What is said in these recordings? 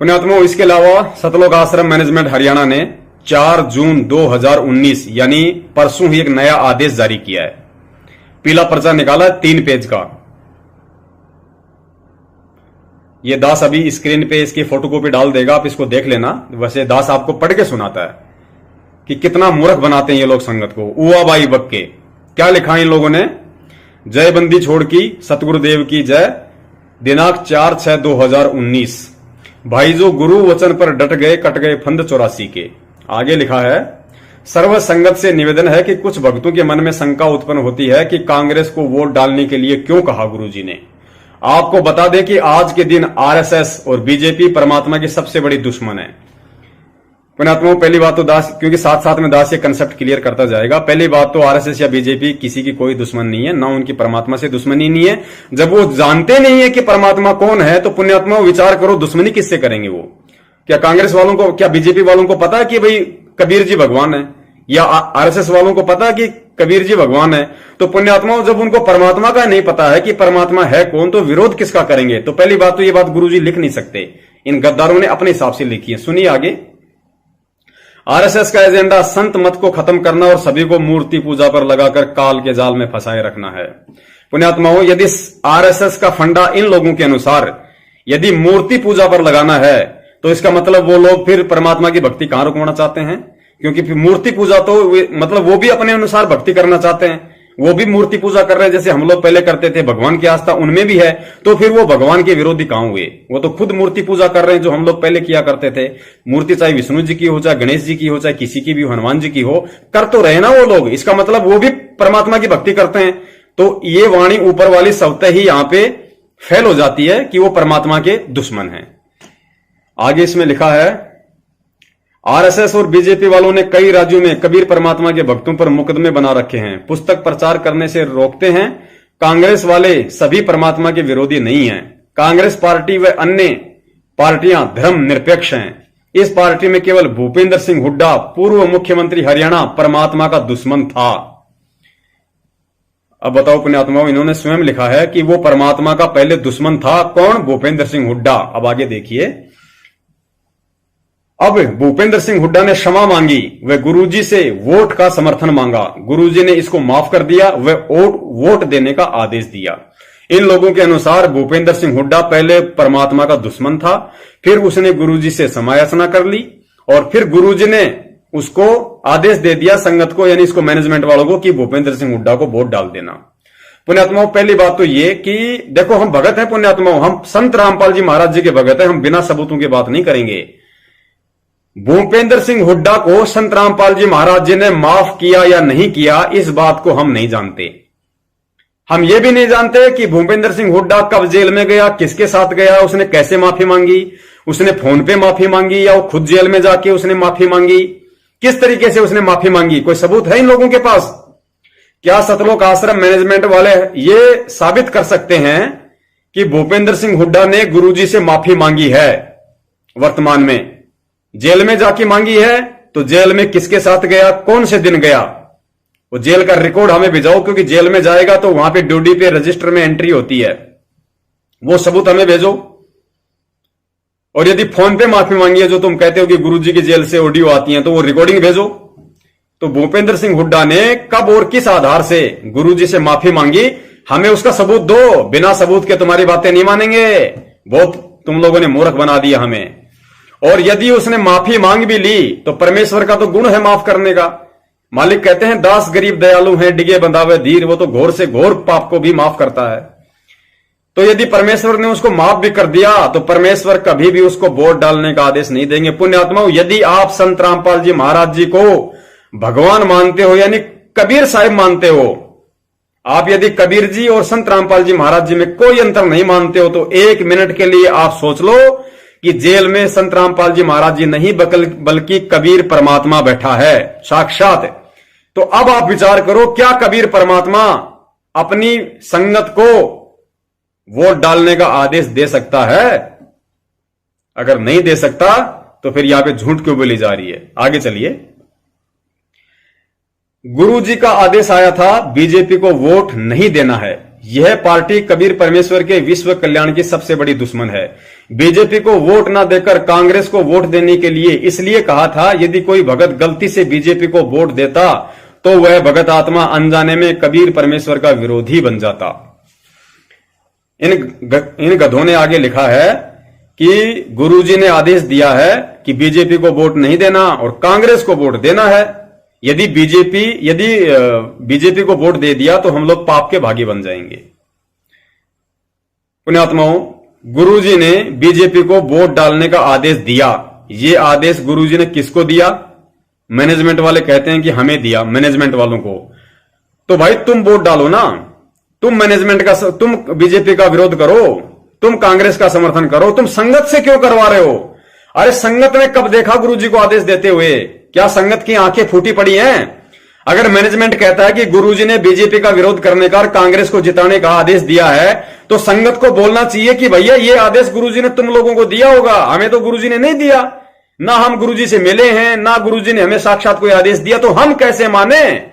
पुण्यात्माओं, इसके अलावा सतलोक आश्रम मैनेजमेंट हरियाणा ने 4 जून 2019 यानी परसों ही एक नया आदेश जारी किया है। पीला पर्चा निकाला 3 पेज का। ये दास अभी स्क्रीन पे इसकी फोटोकॉपी डाल देगा, आप इसको देख लेना। वैसे दास आपको पढ़ के सुनाता है कि कितना मूर्ख बनाते हैं ये लोग संगत को। उआबाई बक्के क्या लिखा है इन लोगों ने? जय बंदी छोड़ की सतगुरुदेव की जय, दिनांक 4/6/2019। भाई जो गुरु वचन पर डट गए कट गए फंद 84 के। आगे लिखा है, सर्व संगत से निवेदन है कि कुछ भक्तों के मन में शंका उत्पन्न होती है कि कांग्रेस को वोट डालने के लिए क्यों कहा गुरुजी ने। आपको बता दें कि आज के दिन आरएसएस और बीजेपी परमात्मा की सबसे बड़ी दुश्मन है। पुण्यात्माओं, पहली बात तो दास, क्योंकि साथ साथ में दास ये कंसेप्ट क्लियर करता जाएगा। पहली बात तो आरएसएस या बीजेपी किसी की कोई दुश्मन नहीं है, ना उनकी परमात्मा से दुश्मनी नहीं है। जब वो जानते नहीं है कि परमात्मा कौन है तो पुण्यात्माओं विचार करो दुश्मनी किससे करेंगे वो। क्या कांग्रेस वालों को, क्या बीजेपी वालों को पता है कि भाई कबीर जी भगवान है, या आरएसएस वालों को पता है कि कबीर जी भगवान है? तो पुण्यात्माओं, जब उनको परमात्मा का नहीं पता है कि परमात्मा है कौन, तो विरोध किसका करेंगे? तो पहली बात तो ये बात गुरुजी लिख नहीं सकते, इन गद्दारों ने अपने हिसाब से लिखी है। सुनिए आगे। आरएसएस का एजेंडा संत मत को खत्म करना और सभी को मूर्ति पूजा पर लगाकर काल के जाल में फंसाए रखना है। पुण्यात्माओं, यदि आरएसएस का फंडा इन लोगों के अनुसार यदि मूर्ति पूजा पर लगाना है तो इसका मतलब वो लोग फिर परमात्मा की भक्ति कहां रुकवाना चाहते हैं? क्योंकि फिर मूर्ति पूजा तो मतलब वो भी अपने अनुसार भक्ति करना चाहते हैं, वो भी मूर्ति पूजा कर रहे हैं जैसे हम लोग पहले करते थे। भगवान की आस्था उनमें भी है, तो फिर वो भगवान के विरोधी कहां हुए? वो तो खुद मूर्ति पूजा कर रहे हैं जो हम लोग पहले किया करते थे। मूर्ति चाहे विष्णु जी की हो, चाहे गणेश जी की हो, चाहे किसी की भी हो, हनुमान जी की हो, कर तो रहे ना वो लोग। इसका मतलब वो भी परमात्मा की भक्ति करते हैं। तो ये वाणी ऊपर वाली स्वतः ही यहां पे फेल हो जाती है कि वो परमात्मा के दुश्मन है। आगे इसमें लिखा है, आरएसएस और बीजेपी वालों ने कई राज्यों में कबीर परमात्मा के भक्तों पर मुकदमे बना रखे हैं, पुस्तक प्रचार करने से रोकते हैं। कांग्रेस वाले सभी परमात्मा के विरोधी नहीं हैं। कांग्रेस पार्टी व अन्य पार्टियां धर्म निरपेक्ष हैं। इस पार्टी में केवल भूपेंद्र सिंह हुड्डा, पूर्व मुख्यमंत्री हरियाणा, परमात्मा का दुश्मन था। अब बताओ पुण्यात्माओं, इन्होंने स्वयं लिखा है कि वो परमात्मा का पहले दुश्मन था। कौन? भूपेंद्र सिंह हुड्डा। अब आगे देखिए। अब भूपेंद्र सिंह हुड्डा ने क्षमा मांगी व गुरुजी से वोट का समर्थन मांगा। गुरुजी ने इसको माफ कर दिया व वोट देने का आदेश दिया। इन लोगों के अनुसार भूपेंद्र सिंह हुड्डा पहले परमात्मा का दुश्मन था, फिर उसने गुरुजी से क्षमा याचना कर ली और फिर गुरुजी ने उसको आदेश दे दिया संगत को, यानी इसको मैनेजमेंट वालों को, कि भूपेंद्र सिंह हुड्डा को वोट डाल देना। पुण्यात्माओं, पहली बात तो ये कि देखो हम भगत हैं पुण्यात्माओं, हम संत रामपाल जी महाराज जी के भगत हैं, हम बिना सबूतों की बात नहीं करेंगे। भूपेंद्र सिंह हुड्डा को संत रामपाल जी महाराज जी ने माफ किया या नहीं किया, इस बात को हम नहीं जानते। हम ये भी नहीं जानते कि भूपेंद्र सिंह हुड्डा कब जेल में गया, किसके साथ गया, उसने कैसे माफी मांगी, उसने फोन पे माफी मांगी या वो खुद जेल में जाके उसने माफी मांगी, किस तरीके से उसने माफी मांगी, कोई सबूत है इन लोगों के पास? क्या सतलोक आश्रम मैनेजमेंट वाले ये साबित कर सकते हैं कि भूपेंद्र सिंह हुड्डा ने गुरुजी से माफी मांगी है? वर्तमान में जेल में जाके मांगी है, तो जेल में किसके साथ गया, कौन से दिन गया, वो जेल का रिकॉर्ड हमें भेजाओ, क्योंकि जेल में जाएगा तो वहां पे ड्यूटी पे रजिस्टर में एंट्री होती है, वो सबूत हमें भेजो। और यदि फोन पे माफी मांगी है जो तुम कहते हो कि गुरुजी की जेल से ऑडियो आती है, तो वो रिकॉर्डिंग भेजो। तो भूपेंद्र सिंह हुड्डा ने कब और किस आधार से गुरुजी से माफी मांगी, हमें उसका सबूत दो। बिना सबूत के तुम्हारी बातें नहीं मानेंगे। बहुत तुम लोगों ने मूर्ख बना दिया हमें। और यदि उसने माफी मांग भी ली तो परमेश्वर का तो गुण है माफ करने का। मालिक कहते हैं दास गरीब दयालु हैं, डिगे बंधावे धीर, वो तो घोर से घोर पाप को भी माफ करता है। तो यदि परमेश्वर ने उसको माफ भी कर दिया तो परमेश्वर कभी भी उसको वोट डालने का आदेश नहीं देंगे। पुण्यात्माओं, यदि आप संत रामपाल जी महाराज जी को भगवान मानते हो, यानी कबीर साहिब मानते हो, आप यदि कबीर जी और संत रामपाल जी महाराज जी में कोई अंतर नहीं मानते हो, तो 1 मिनट के लिए आप सोच लो कि जेल में संत रामपाल जी महाराज जी नहीं बल्कि कबीर परमात्मा बैठा है साक्षात। तो अब आप विचार करो, क्या कबीर परमात्मा अपनी संगत को वोट डालने का आदेश दे सकता है? अगर नहीं दे सकता तो फिर यहां पे झूठ क्यों बोली जा रही है? आगे चलिए। गुरु जी का आदेश आया था बीजेपी को वोट नहीं देना है, यह पार्टी कबीर परमेश्वर के विश्व कल्याण की सबसे बड़ी दुश्मन है। बीजेपी को वोट ना देकर कांग्रेस को वोट देने के लिए इसलिए कहा था, यदि कोई भगत गलती से बीजेपी को वोट देता तो वह भगत आत्मा अनजाने में कबीर परमेश्वर का विरोधी बन जाता। इन गधों ने आगे लिखा है कि गुरुजी ने आदेश दिया है कि बीजेपी को वोट नहीं देना और कांग्रेस को वोट देना है। यदि बीजेपी को वोट दे दिया तो हम लोग पाप के भागी बन जाएंगे। पुण्यात्माओं, गुरुजी ने बीजेपी को वोट डालने का आदेश दिया। यह आदेश गुरुजी ने किसको दिया? मैनेजमेंट वाले कहते हैं कि हमें दिया, मैनेजमेंट वालों को। तो भाई तुम वोट डालो ना, तुम बीजेपी का विरोध करो, तुम कांग्रेस का समर्थन करो, तुम संगत से क्यों करवा रहे हो? अरे संगत ने कब देखा गुरुजी को आदेश देते हुए? क्या संगत की आंखें फूटी पड़ी हैं? अगर मैनेजमेंट कहता है कि गुरुजी ने बीजेपी का विरोध करने का और कांग्रेस को जिताने का आदेश दिया है, तो संगत को बोलना चाहिए कि भैया ये आदेश गुरुजी ने तुम लोगों को दिया होगा, हमें तो गुरुजी ने नहीं दिया। ना हम गुरुजी से मिले हैं, ना गुरुजी ने हमें साक्षात कोई आदेश दिया, तो हम कैसे माने?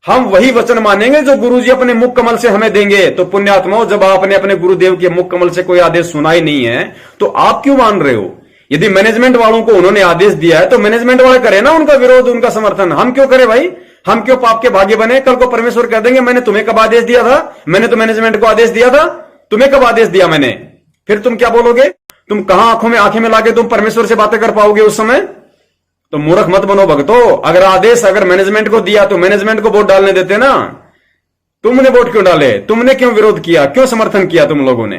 हम वही वचन मानेंगे जो गुरुजी अपने मुख कमल से हमें देंगे। तो पुण्यात्माओं, जब आपने अपने गुरुदेव के मुख कमल से कोई आदेश सुना ही नहीं है तो आप क्यों मान रहे हो? यदि मैनेजमेंट वालों को उन्होंने आदेश दिया है तो मैनेजमेंट वाले करें ना उनका विरोध, उनका समर्थन। हम क्यों करें भाई? हम क्यों पाप के भागी बने? कल को परमेश्वर कह देंगे मैंने तुम्हें कब आदेश दिया था? मैंने तो मैनेजमेंट को आदेश दिया था, तुम्हें कब आदेश दिया मैंने? फिर तुम क्या बोलोगे? तुम कहां आंखें में लाके तुम परमेश्वर से बातें कर पाओगे उस समय? तो मूर्ख मत बनो भक्तों। अगर मैनेजमेंट को दिया तो मैनेजमेंट को वोट डालने देते ना। तुमने वोट क्यों डाले? तुमने क्यों विरोध किया? क्यों समर्थन किया तुम लोगों ने?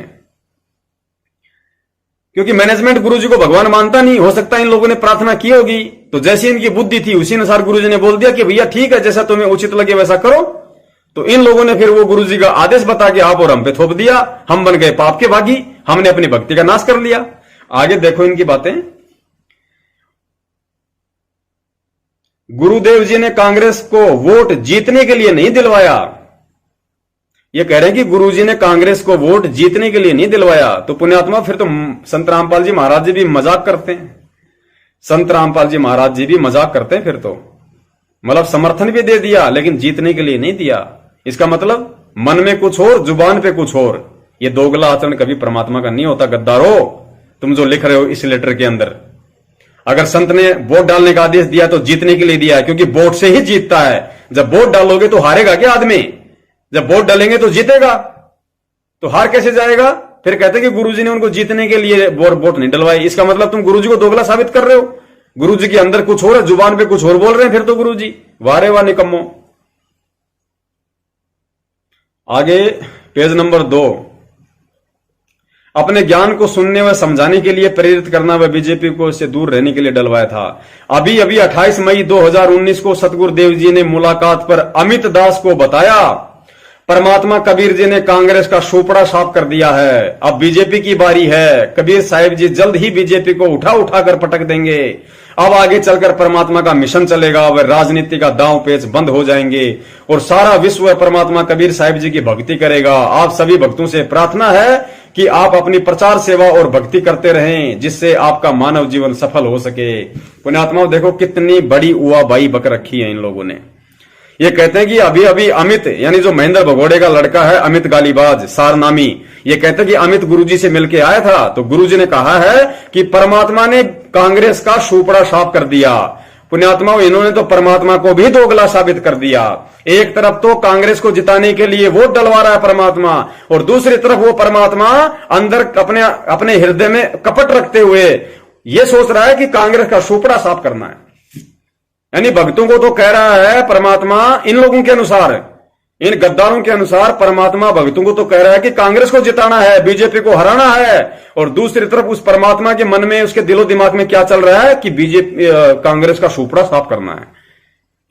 क्योंकि मैनेजमेंट गुरुजी को भगवान मानता नहीं। हो सकता है इन लोगों ने प्रार्थना की होगी, तो जैसी इनकी बुद्धि थी उसी अनुसार गुरुजी ने बोल दिया कि भैया ठीक है, जैसा तुम्हें उचित लगे वैसा करो। तो इन लोगों ने फिर वो गुरुजी का आदेश बता के आप और हम पे थोप दिया। हम बन गए पाप के भागी, हमने अपनी भक्ति का नाश कर लिया। आगे देखो इनकी बातें। गुरुदेव जी ने कांग्रेस को वोट जीतने के लिए नहीं दिलवाया। ये कह रहे हैं कि गुरुजी ने कांग्रेस को वोट जीतने के लिए नहीं दिलवाया। तो पुण्यात्मा, फिर तो संत रामपाल जी महाराज जी भी मजाक करते हैं। संत रामपाल जी महाराज जी भी मजाक करते हैं। फिर तो मतलब समर्थन भी दे दिया लेकिन जीतने के लिए नहीं दिया। इसका मतलब मन में कुछ और, जुबान पे कुछ और। ये दोगला आचरण कभी परमात्मा का नहीं होता। गद्दारो, तुम जो लिख रहे हो इस लेटर के अंदर, अगर संत ने वोट डालने का आदेश दिया तो जीतने के लिए दिया है, क्योंकि वोट से ही जीतता है। जब वोट डालोगे तो हारेगा क्या आदमी? जब वोट डालेंगे तो जीतेगा, तो हार कैसे जाएगा? फिर कहते हैं कि गुरुजी ने उनको जीतने के लिए वोट नहीं डलवाई। इसका मतलब तुम गुरुजी को दोगला साबित कर रहे हो। गुरुजी के अंदर कुछ और है, जुबान पे कुछ और बोल रहे हैं फिर तो गुरुजी। वारे वाह निकम्मो। आगे पेज नंबर 2। अपने ज्ञान को सुनने व समझाने के लिए प्रेरित करना व बीजेपी को इससे दूर रहने के लिए डलवाया था। अभी 28 मई 2019 को सतगुरुदेव जी ने मुलाकात पर अमित दास को बताया, परमात्मा कबीर जी ने कांग्रेस का शोपड़ा साफ कर दिया है, अब बीजेपी की बारी है। कबीर साहिब जी जल्द ही बीजेपी को उठा कर पटक देंगे। अब आगे चलकर परमात्मा का मिशन चलेगा, वह राजनीति का दांव पेच बंद हो जाएंगे और सारा विश्व परमात्मा कबीर साहिब जी की भक्ति करेगा। आप सभी भक्तों से प्रार्थना है कि आप अपनी प्रचार सेवा और भक्ति करते रहें, जिससे आपका मानव जीवन सफल हो सके। पुण्यात्माओं, देखो कितनी बड़ी उआबाई बक रखी है इन लोगों ने। ये कहते हैं कि अभी अमित, यानी जो महेंद्र भगोड़े का लड़का है, अमित गालीबाज सारनामी, ये कहते हैं कि अमित गुरुजी से मिलके आया था तो गुरुजी ने कहा है कि परमात्मा ने कांग्रेस का शोपड़ा साफ कर दिया। पुण्यात्माओं, इन्होंने तो परमात्मा को भी दोगला साबित कर दिया। एक तरफ तो कांग्रेस को जिताने के लिए वोट डलवा रहा है परमात्मा, और दूसरी तरफ वो परमात्मा अंदर अपने हृदय में कपट रखते हुए ये सोच रहा है कि कांग्रेस का शोपड़ा साफ करना है। यानी भक्तों को तो कह रहा है परमात्मा, इन लोगों के अनुसार, इन गद्दारों के अनुसार परमात्मा भक्तों को तो कह रहा है कि कांग्रेस को जिताना है, बीजेपी को हराना है, और दूसरी तरफ उस परमात्मा के मन में, उसके दिलो दिमाग में क्या चल रहा है कि बीजेपी कांग्रेस का शोपड़ा साफ करना है।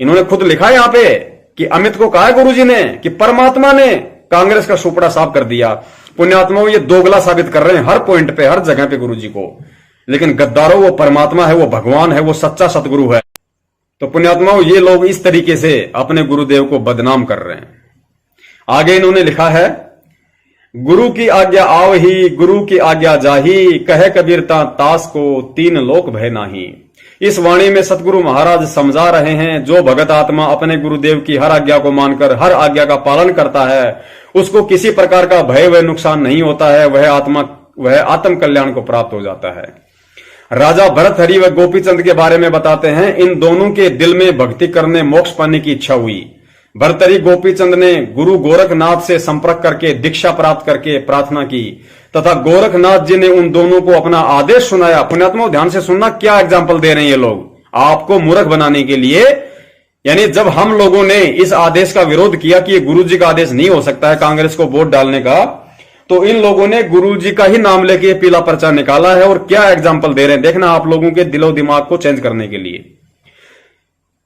इन्होंने खुद लिखा है यहां पे कि अमित को कहा है गुरुजी ने कि परमात्मा ने कांग्रेस का शोपड़ा साफ कर दिया। पुण्यात्माओं, ये दोगला साबित कर रहे हैं हर पॉइंट पे, हर जगह पे गुरुजी को। लेकिन गद्दारों, वो परमात्मा है, वो भगवान है, वो सच्चा सतगुरु है। तो पुण्यात्माओं, ये लोग इस तरीके से अपने गुरुदेव को बदनाम कर रहे हैं। आगे इन्होंने लिखा है, गुरु की आज्ञा आव ही, गुरु की आज्ञा जाही, कहे कबीर तास को तीन लोक भय नाही। इस वाणी में सतगुरु महाराज समझा रहे हैं, जो भगत आत्मा अपने गुरुदेव की हर आज्ञा को मानकर हर आज्ञा का पालन करता है, उसको किसी प्रकार का भय व नुकसान नहीं होता है, वह आत्म कल्याण को प्राप्त हो जाता है। राजा भरतहरि व गोपीचंद के बारे में बताते हैं, इन दोनों के दिल में भक्ति करने मोक्ष पाने की इच्छा हुई। भरतहरि गोपीचंद ने गुरु गोरखनाथ से संपर्क करके दीक्षा प्राप्त करके प्रार्थना की तथा गोरखनाथ जी ने उन दोनों को अपना आदेश सुनाया। पुण्यात्माओं ध्यान से सुनना, क्या एग्जाम्पल दे रहे हैं ये लोग आपको मूर्ख बनाने के लिए। यानी जब हम लोगों ने इस आदेश का विरोध किया कि ये गुरु जी का आदेश नहीं हो सकता है कांग्रेस को वोट डालने का, तो इन लोगों ने गुरु जी का ही नाम लेके पीला पर्चा निकाला है और क्या एग्जाम्पल दे रहे हैं देखना, आप लोगों के दिलो दिमाग को चेंज करने के लिए।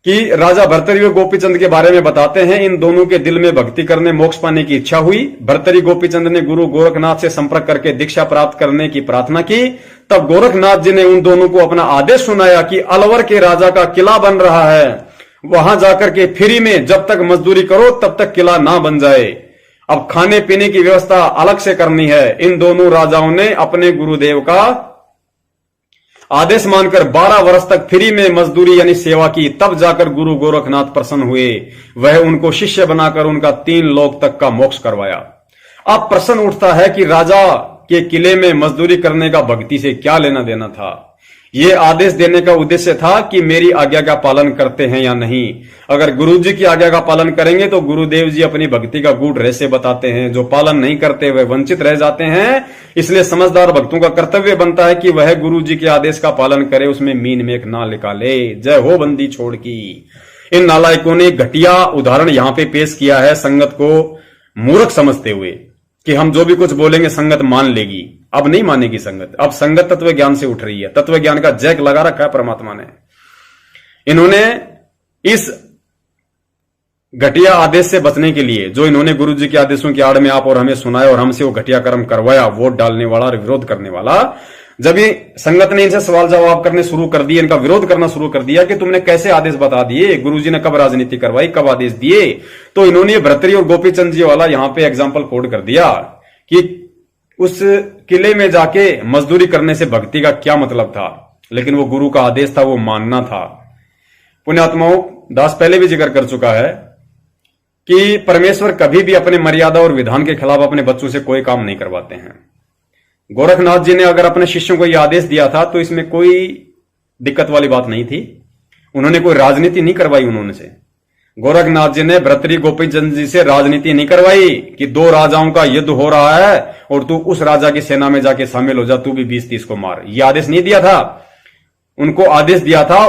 कि राजा भरतहरि व गोपीचंद के बारे में बताते हैं, इन दोनों के दिल में भक्ति करने मोक्ष पाने की इच्छा हुई। भरतहरि गोपीचंद ने गुरु गोरखनाथ से संपर्क करके दीक्षा प्राप्त करने की प्रार्थना की। तब गोरखनाथ जी ने उन दोनों को अपना आदेश सुनाया कि अलवर के राजा का किला बन रहा है, वहां जाकर के फ्री में जब तक मजदूरी करो तब तक किला ना बन जाए। अब खाने पीने की व्यवस्था अलग से करनी है। इन दोनों राजाओं ने अपने गुरुदेव का आदेश मानकर 12 वर्ष तक फ्री में मजदूरी यानी सेवा की, तब जाकर गुरु गोरखनाथ प्रसन्न हुए। वह उनको शिष्य बनाकर उनका 3 लोक तक का मोक्ष करवाया। अब प्रश्न उठता है कि राजा के किले में मजदूरी करने का भक्ति से क्या लेना देना था। यह आदेश देने का उद्देश्य था कि मेरी आज्ञा का पालन करते हैं या नहीं। अगर गुरु जी की आज्ञा का पालन करेंगे तो गुरुदेव जी अपनी भक्ति का गूढ़ रहस्य बताते हैं, जो पालन नहीं करते वे वंचित रह जाते हैं। इसलिए समझदार भक्तों का कर्तव्य बनता है कि वह गुरु जी के आदेश का पालन करे, उसमें मीन में एक ना निकाले। जय हो बंदी छोड़ की। इन नालायकों ने घटिया उदाहरण यहां पे पेश किया है, संगत को मूर्ख समझते हुए कि हम जो भी कुछ बोलेंगे संगत मान लेगी। अब नहीं मानेगी संगत, अब संगत तत्व ज्ञान से उठ रही है। तत्व ज्ञान का जैक लगा रखा है परमात्मा ने। इन्होंने इस घटिया आदेश से बचने के लिए, जो इन्होंने गुरु जी के आदेशों की आड़ में आप और हमें सुनाया और हमसे वो घटिया कर्म करवाया, वोट डालने वाला और विरोध करने वाला, जब ये संगत ने इनसे सवाल जवाब करने शुरू कर दिए, इनका विरोध करना शुरू कर दिया कि तुमने कैसे आदेश बता दिए, गुरुजी ने कब राजनीति करवाई, कब आदेश दिए, तो इन्होंने भरतहरि और गोपीचंद जी वाला यहां पे एग्जाम्पल कोड कर दिया कि उस किले में जाके मजदूरी करने से भक्ति का क्या मतलब था। लेकिन वो गुरु का आदेश था, वो मानना था। पुण्यात्माओं, दास पहले भी जिक्र कर चुका है कि परमेश्वर कभी भी अपने मर्यादा और विधान के खिलाफ अपने बच्चों से कोई काम नहीं करवाते हैं। गोरखनाथ जी ने अगर अपने शिष्यों को यह आदेश दिया था तो इसमें कोई दिक्कत वाली बात नहीं थी। उन्होंने कोई राजनीति नहीं करवाई। उन्होंने से गोरखनाथ जी ने भरतहरि गोपीचंद जी से राजनीति नहीं करवाई कि 2 राजाओं का युद्ध हो रहा है और तू उस राजा की सेना में जाके शामिल हो जा, तू भी 20-30 को मार। यह आदेश नहीं दिया था। उनको आदेश दिया था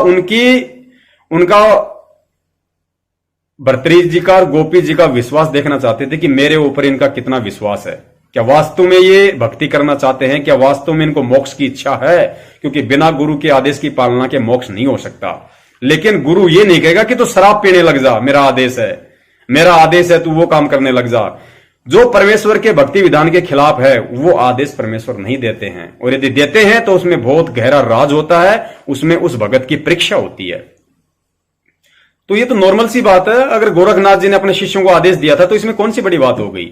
उनका भरतहरि जी का और गोपी जी का विश्वास देखना चाहते थे कि मेरे ऊपर इनका कितना विश्वास है। क्या वास्तव में ये भक्ति करना चाहते हैं? क्या वास्तव में इनको मोक्ष की इच्छा है? क्योंकि बिना गुरु के आदेश की पालना के मोक्ष नहीं हो सकता। लेकिन गुरु ये नहीं कहेगा कि तू शराब पीने लग जा, मेरा आदेश है, तू वो काम करने लग जा। जो परमेश्वर के भक्ति विधान के खिलाफ है वो आदेश परमेश्वर नहीं देते हैं, और यदि देते हैं तो उसमें बहुत गहरा राज होता है, उसमें उस भगत की परीक्षा होती है। तो ये तो नॉर्मल सी बात है। अगर गोरखनाथ जी ने अपने शिष्यों को आदेश दिया था तो इसमें कौन सी बड़ी बात हो गई।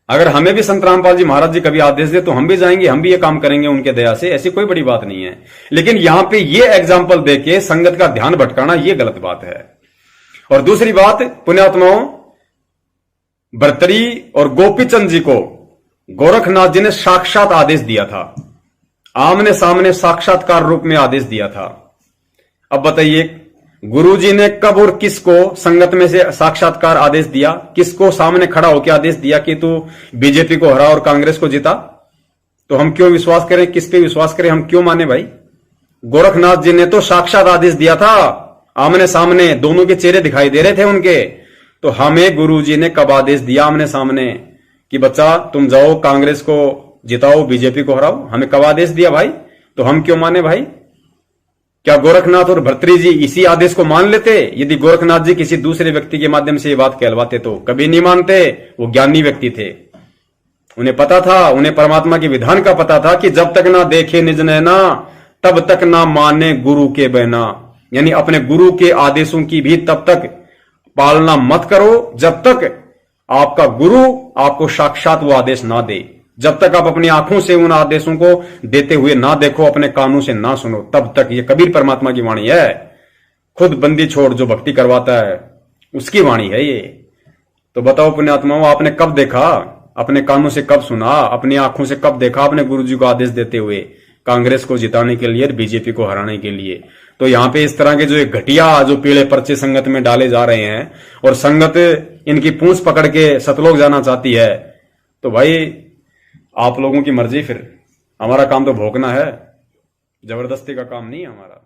अगर हमें भी संत रामपाल जी महाराज जी कभी आदेश दे तो हम भी जाएंगे, हम भी ये काम करेंगे उनके दया से, ऐसी कोई बड़ी बात नहीं है। लेकिन यहां पे ये एग्जाम्पल देके संगत का ध्यान भटकाना ये गलत बात है। और दूसरी बात, पुण्यात्माओं, भरतहरि और गोपीचंद जी को गोरखनाथ जी ने साक्षात आदेश दिया था, आमने सामने साक्षात्कार रूप में आदेश दिया था। अब बताइए, गुरुजी ने कब और किसको संगत में से साक्षात्कार आदेश दिया? किसको सामने खड़ा होकर आदेश दिया कि तू बीजेपी को हरा और कांग्रेस को जिता? तो हम क्यों विश्वास करें? किस पे विश्वास करें? हम क्यों माने भाई? गोरखनाथ जी ने तो साक्षात आदेश दिया था, आमने सामने, दोनों के चेहरे दिखाई दे रहे थे उनके। तो हमें गुरुजी ने कब आदेश दिया आमने सामने कि बच्चा तुम जाओ कांग्रेस को जिताओ, बीजेपी को हराओ? हमें कब आदेश दिया भाई? तो हम क्यों माने भाई? क्या गोरखनाथ और भरतहरि जी इसी आदेश को मान लेते? यदि गोरखनाथ जी किसी दूसरे व्यक्ति के माध्यम से ये बात कहलवाते तो कभी नहीं मानते। वो ज्ञानी व्यक्ति थे, उन्हें पता था, उन्हें परमात्मा के विधान का पता था कि जब तक ना देखे निज नैना तब तक ना माने गुरु के बहना। यानी अपने गुरु के आदेशों की भी तब तक पालना मत करो जब तक आपका गुरु आपको साक्षात वो आदेश ना दे। जब तक आप अपनी आंखों से उन आदेशों को देते हुए ना देखो, अपने कानों से ना सुनो, तब तक ये कबीर परमात्मा की वाणी है। खुद बंदी छोड़ जो भक्ति करवाता है, उसकी वाणी है ये। तो बताओ पुण्यात्माओं, आपने कब देखा, अपने कानों से कब सुना, अपनी आंखों से कब देखा अपने गुरुजी को आदेश देते हुए कांग्रेस को जिताने के लिए और बीजेपी को हराने के लिए? तो यहां पे इस तरह के जो घटिया जो पीले पर्चे संगत में डाले जा रहे हैं और संगत इनकी पूंछ पकड़ के सतलोक जाना चाहती है, तो भाई आप लोगों की मर्जी। फिर हमारा काम तो भोंकना है, जबरदस्ती का काम नहीं है हमारा।